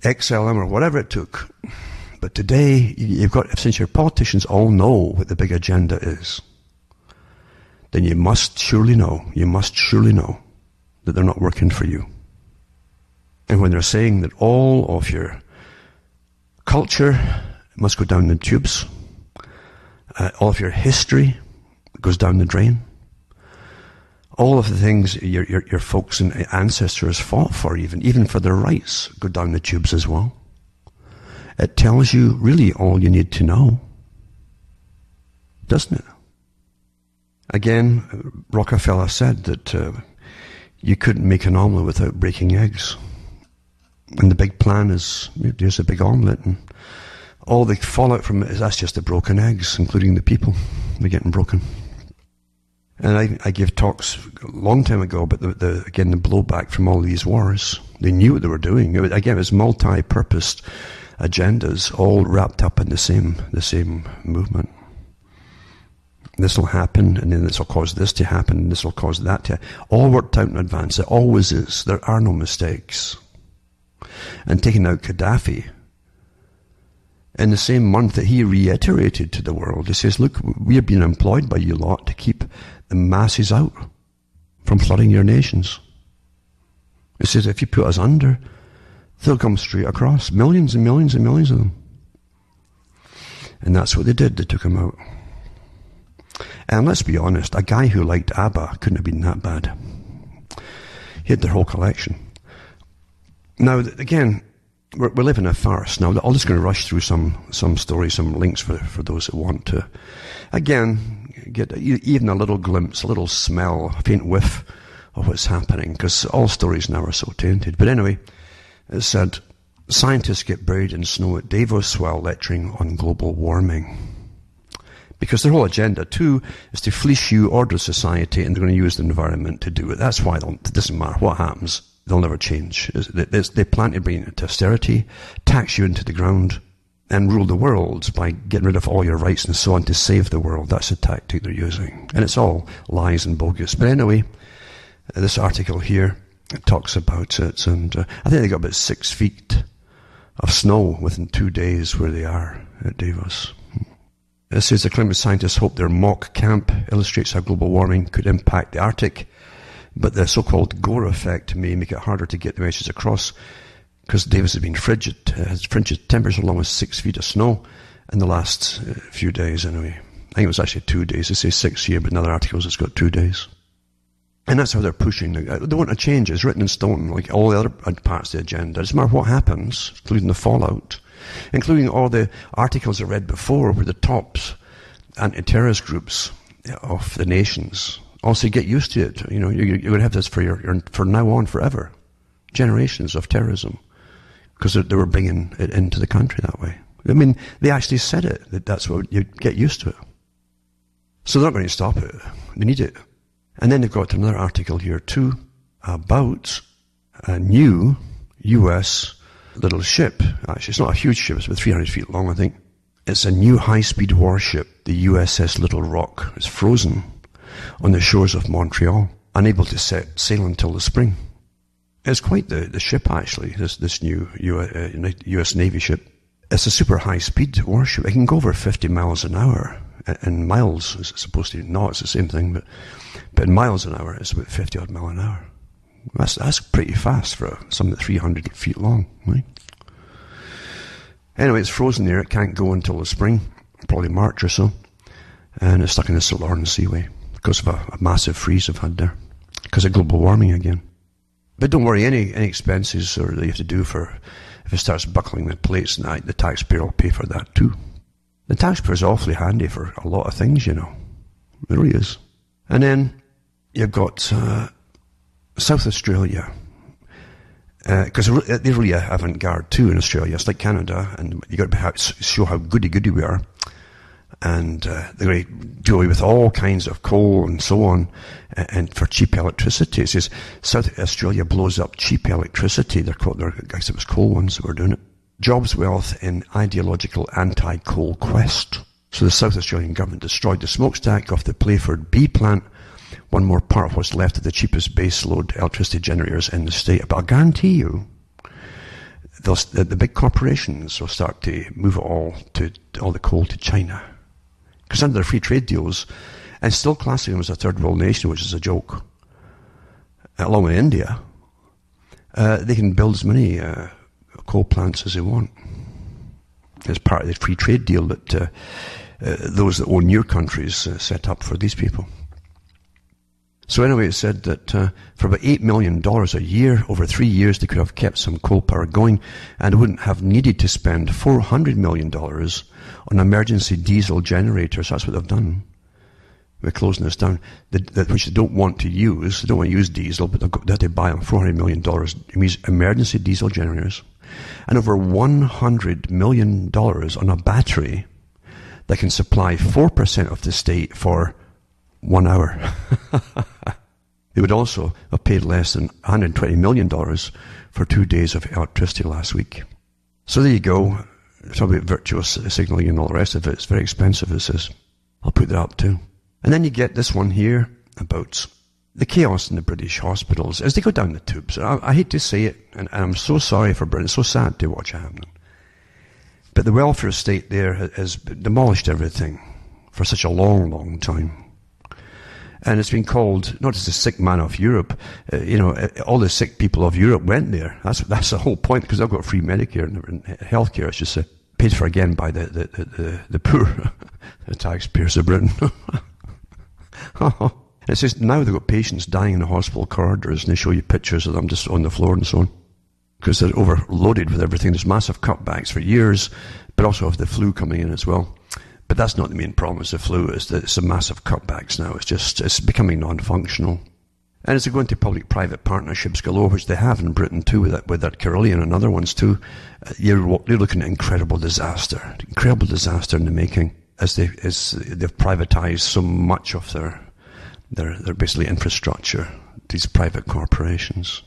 exile him or whatever it took. But today, you've got, since your politicians all know what the big agenda is, then you must surely know that they're not working for you. And when they're saying that all of your culture must go down the tubes, all of your history goes down the drain, all of the things your folks and ancestors fought for, even for their rights, go down the tubes as well. It tells you really all you need to know, doesn't it? Again, Rockefeller said that you couldn't make an omelette without breaking eggs. And the big plan is, there's a big omelette, and all the fallout from it is that's just the broken eggs, including the people. They're getting broken. And I gave talks a long time ago about the blowback from all these wars. They knew what they were doing. It was multi-purposed agendas, all wrapped up in the same movement. This will happen, and then this will cause this to happen, and this will cause that to happen. All worked out in advance. It always is. There are no mistakes. And taking out Gaddafi, in the same month that he reiterated to the world, he says, look, we are being employed by you lot to keep the masses out from flooding your nations. He says, if you put us under, they'll come straight across. Millions and millions and millions of them. And that's what they did. They took him out. And let's be honest, a guy who liked ABBA couldn't have been that bad. He had their whole collection. Now, again, we live in a farce. Now, I'm just going to rush through some stories, some links for those that want to, again, get even a little glimpse, a little smell, a faint whiff of what's happening, because all stories now are so tainted. But anyway, it said, scientists get buried in snow at Davos while lecturing on global warming. Because their whole agenda, too, is to fleece you, order society, and they're going to use the environment to do it. That's why it doesn't matter what happens. They'll never change. They plan to bring it to austerity, tax you into the ground, and rule the world by getting rid of all your rights and so on to save the world. That's the tactic they're using. And it's all lies and bogus. But anyway, this article here talks about it, and I think they got about 6 feet of snow within 2 days where they are at Davos. It says the climate scientists hope their mock camp illustrates how global warming could impact the Arctic, but the so-called Gore effect may make it harder to get the message across, because Davos has been frigid, has frigid temperatures along with 6 feet of snow in the last few days anyway. I think it was actually 2 days. They say 6 here, but in other articles it's got 2 days. And that's how they're pushing. They want a change. It's written in stone, like all the other parts of the agenda. It doesn't matter what happens, including the fallout, including all the articles I read before where the top anti-terrorist groups of the nations also get used to it. You know, you're going to have this for now on forever. Generations of terrorism. Because they were bringing it into the country that way. I mean, they actually said it, that's what you get used to it. So they're not going to stop it. They need it. And then they've got another article here too about a new US little ship. Actually, it's not a huge ship. It's about 300 feet long, I think. It's a new high-speed warship, the USS Little Rock. It's frozen on the shores of Montreal, unable to set sail until the spring. It's quite the ship, actually, this new US Navy ship. It's a super high-speed warship. It can go over 50 miles an hour. In miles, it's supposed to not. It's the same thing, but in miles an hour, it's about 50-odd mile an hour. That's pretty fast for something 300 feet long, right? Anyway, it's frozen there. It can't go until the spring, probably March or so. And it's stuck in the St. Lawrence Seaway because of a massive freeze they've had there. Because of global warming again. But don't worry, any expenses that you have to do for, if it starts buckling the plates, the taxpayer will pay for that too. The taxpayer is awfully handy for a lot of things, you know. It really is. And then you've got South Australia. Because they're really avant-garde too in Australia. It's like Canada, and you've got to show how goody-goody we are. And they're going to do away with all kinds of coal and so on, and for cheap electricity. It says South Australia blows up cheap electricity. I guess it was coal ones that were doing it. Jobs, wealth in ideological anti-coal quest. So the South Australian government destroyed the smokestack of the Playford B plant, one more part of what's left of the cheapest baseload electricity generators in the state. But I guarantee you, the big corporations will start to move all the coal to China. Because under their free trade deals, and still classing them as a third world nation, which is a joke, along with India, they can build as many coal plants as they want. As part of the free trade deal that those that own your countries set up for these people. So anyway, it said that for about $8 million a year, over 3 years, they could have kept some coal power going and wouldn't have needed to spend $400 million on emergency diesel generators. That's what they've done. We're closing this down, which they don't want to use. They don't want to use diesel, but they have to buy them $400 million. It means emergency diesel generators. And over $100 million on a battery that can supply 4% of the state for 1 hour. They would also have paid less than $120 million for 2 days of electricity last week. So there you go. It's about virtuous signaling and all the rest of it. It's very expensive, it says. I'll put that up too. And then you get this one here about the chaos in the British hospitals as they go down the tubes. I hate to say it, and I'm so sorry for Britain. It's so sad to watch it happening. But the welfare state there has demolished everything for such a long, long time. And it's been called, not as the sick man of Europe, all the sick people of Europe went there. That's the whole point, because they've got free Medicare and healthcare, I should say, paid for again by the poor, the taxpayers of Britain. It says now they've got patients dying in the hospital corridors, and they show you pictures of them just on the floor and so on, because they're overloaded with everything. There's massive cutbacks for years, but also of the flu coming in as well. But that's not the main problem. It's the flu. It's the massive cutbacks now. It's becoming non-functional. And as they go into public-private partnerships galore, which they have in Britain too, with that Carillion and other ones too, you're looking at incredible disaster in the making, as they've privatized so much of their basically infrastructure, these private corporations.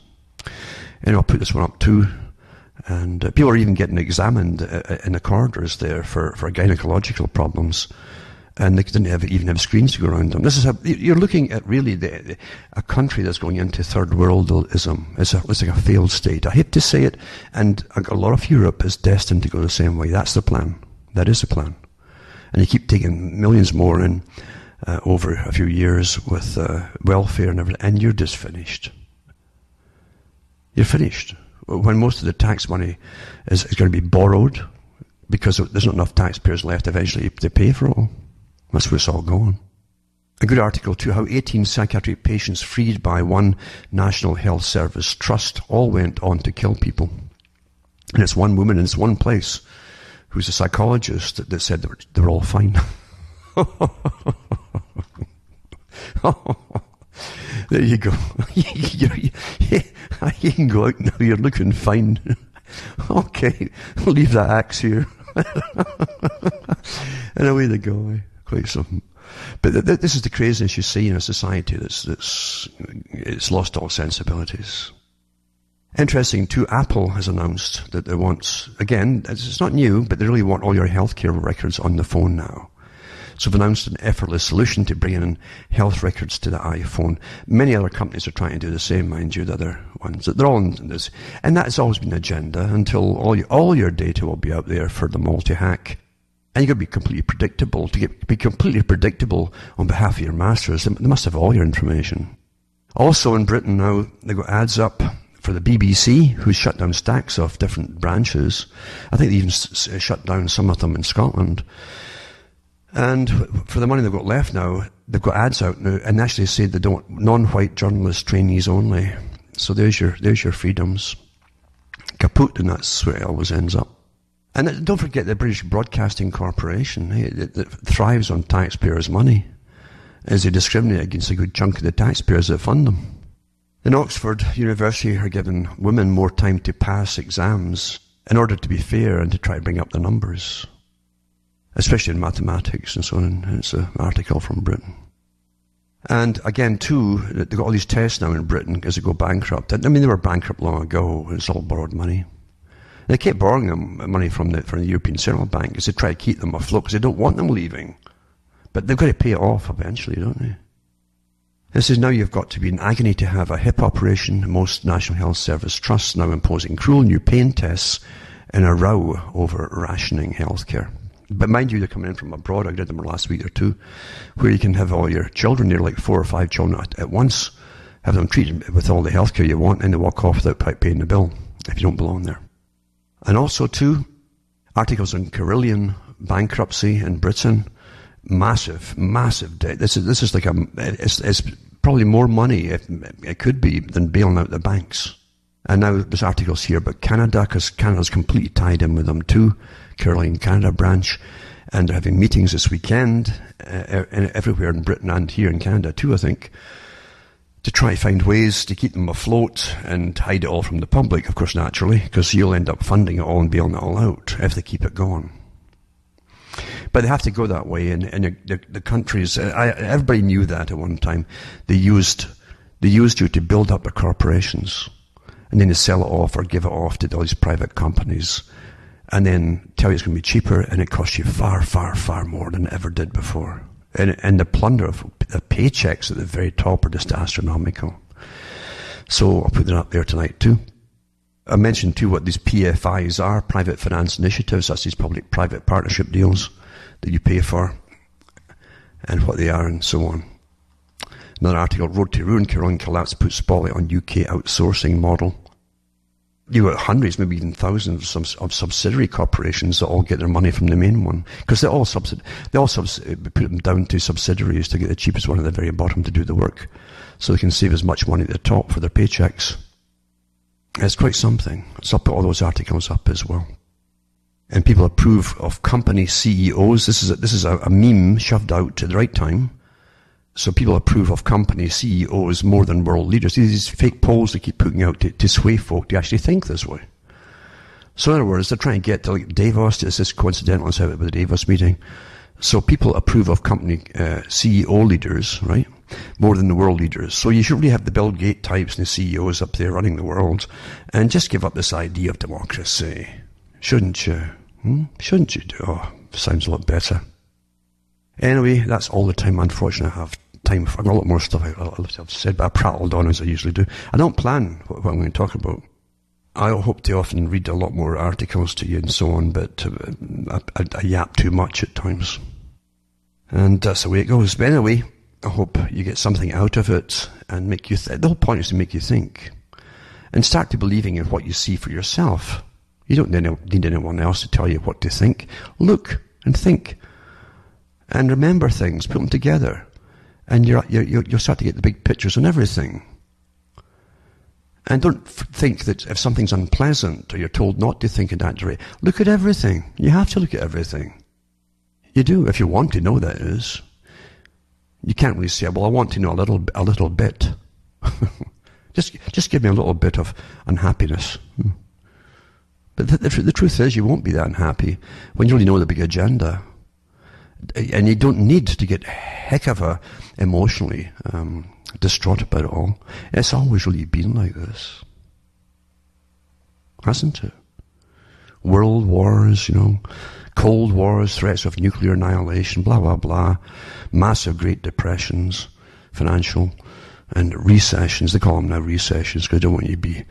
And I'll put this one up too. And people are even getting examined in the corridors there for gynecological problems, and they didn't even have screens to go around them. This is you're looking at really a country that's going into third worldism. It's like a failed state. I hate to say it, and a lot of Europe is destined to go the same way. That's the plan. That is the plan. And you keep taking millions more in over a few years with welfare and everything, and you're just finished. You're finished. When most of the tax money is going to be borrowed because there's not enough taxpayers left eventually to pay for it all. That's where it's all going. A good article too, how 18 psychiatric patients freed by one National Health Service trust all went on to kill people. And it's one woman in this one place who's a psychologist that said they're all fine. There you go. You can go out now, you're looking fine. Okay, we'll leave that axe here. And away they go. Quite something. But this is the craziness you see in a society it's lost all sensibilities. Interesting too, Apple has announced that they want, again, it's not new, but they really want all your healthcare records on the phone now. So they've announced an effortless solution to bringing in health records to the iPhone. Many other companies are trying to do the same, mind you, the other ones. They're all in this. And that has always been the agenda until all your data will be out there for them all to hack. And you've got to be completely predictable. To be completely predictable on behalf of your masters, they must have all your information. Also in Britain now, they've got ads up for the BBC, who shut down stacks of different branches. I think they even shut down some of them in Scotland. And for the money they've got left now, they've got ads out now, and actually say they don't, non-white journalist trainees only. So there's your freedoms. Kaput, and that's where it always ends up. And don't forget the British Broadcasting Corporation, it thrives on taxpayers' money, as they discriminate against a good chunk of the taxpayers that fund them. In Oxford University are giving women more time to pass exams in order to be fair and to try to bring up the numbers, especially in mathematics and so on. It's an article from Britain. And again, too, they've got all these tests now in Britain as they go bankrupt. I mean, they were bankrupt long ago. It's all borrowed money. They keep borrowing them money from the European Central Bank because they try to keep them afloat because they don't want them leaving. But they've got to pay it off eventually, don't they? This is now you've got to be in agony to have a hip operation. Most National Health Service trusts now imposing cruel new pain tests in a row over rationing healthcare. But mind you, they're coming in from abroad. I did them last week or two, where you can have all your children, there like 4 or 5 children at once, have them treated with all the healthcare you want, and they walk off without paying the bill if you don't belong there. And also, too, articles on Carillion bankruptcy in Britain. Massive, massive debt. This is like it's probably more money, if it could be, than bailing out the banks. And now there's articles here about Canada, because Canada's completely tied in with them too, Caroline Canada branch, and they're having meetings this weekend everywhere in Britain and here in Canada too, I think, to try to find ways to keep them afloat and hide it all from the public, of course, naturally, because you'll end up funding it all and bailing it all out if they keep it going. But they have to go that way, and the countries, everybody knew that at one time. They used you to build up the corporations, and then they sell it off or give it off to all these private companies, and then tell you it's going to be cheaper, and it costs you far, far, far more than it ever did before. And the plunder of the paychecks at the very top are just astronomical. So I'll put that up there tonight too. I mentioned too what these PFIs are, private finance initiatives. That's these public-private partnership deals that you pay for, and what they are, and so on. Another article, Road to Ruin, Caroline collapse puts spotlight on UK outsourcing model. You've got hundreds, maybe even thousands of subsidiary corporations that all get their money from the main one, because they all put them down to subsidiaries to get the cheapest one at the very bottom to do the work, so they can save as much money at the top for their paychecks. It's quite something. So I'll put all those articles up as well. And people approve of company CEOs. This is a meme shoved out at the right time. So people approve of company CEOs more than world leaders. These fake polls they keep putting out to sway folk to actually think this way. So in other words, they're trying to get to like Davos. It's this coincidental as with the Davos meeting. So people approve of company CEO leaders, right, more than the world leaders. So you should really have the Bill Gates types and the CEOs up there running the world, and just give up this idea of democracy. Shouldn't you? Shouldn't you? Oh, sounds a lot better. Anyway, that's all the time, unfortunately, I have time. I've got a lot more stuff I've said, but I prattled on as I usually do. I don't plan what I'm going to talk about. I hope to often read a lot more articles to you and so on, but I yap too much at times. And that's the way it goes. But anyway, I hope you get something out of it and make you the whole point is to make you think and start to believing in what you see for yourself. You don't need anyone else to tell you what to think. Look and think and remember things, put them together, and you'll start to get the big pictures on everything. And don't think that if something's unpleasant or you're told not to think in that direction, look at everything. You have to look at everything. You do, if you want to know, that is. You can't really say, well, I want to know a little bit. just give me a little bit of unhappiness. But the truth is, you won't be that unhappy when you really know the big agenda. And you don't need to get heck of a emotionally distraught about it all. It's always really been like this, hasn't it? World wars, Cold wars, threats of nuclear annihilation, blah, blah, blah, massive Great Depressions, financial, and recessions. They call them now recessions because they don't want you to be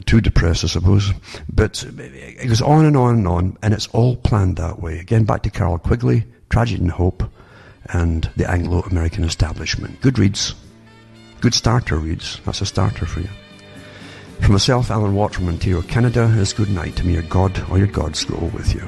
too depressed, I suppose. But it goes on and on and on, and it's all planned that way. Again, back to Carroll Quigley, Tragedy and Hope, and the Anglo-American establishment. Good reads. Good starter reads. That's a starter for you. For myself, Alan Watt from Ontario, Canada, it's good night. May your God or your gods go with you.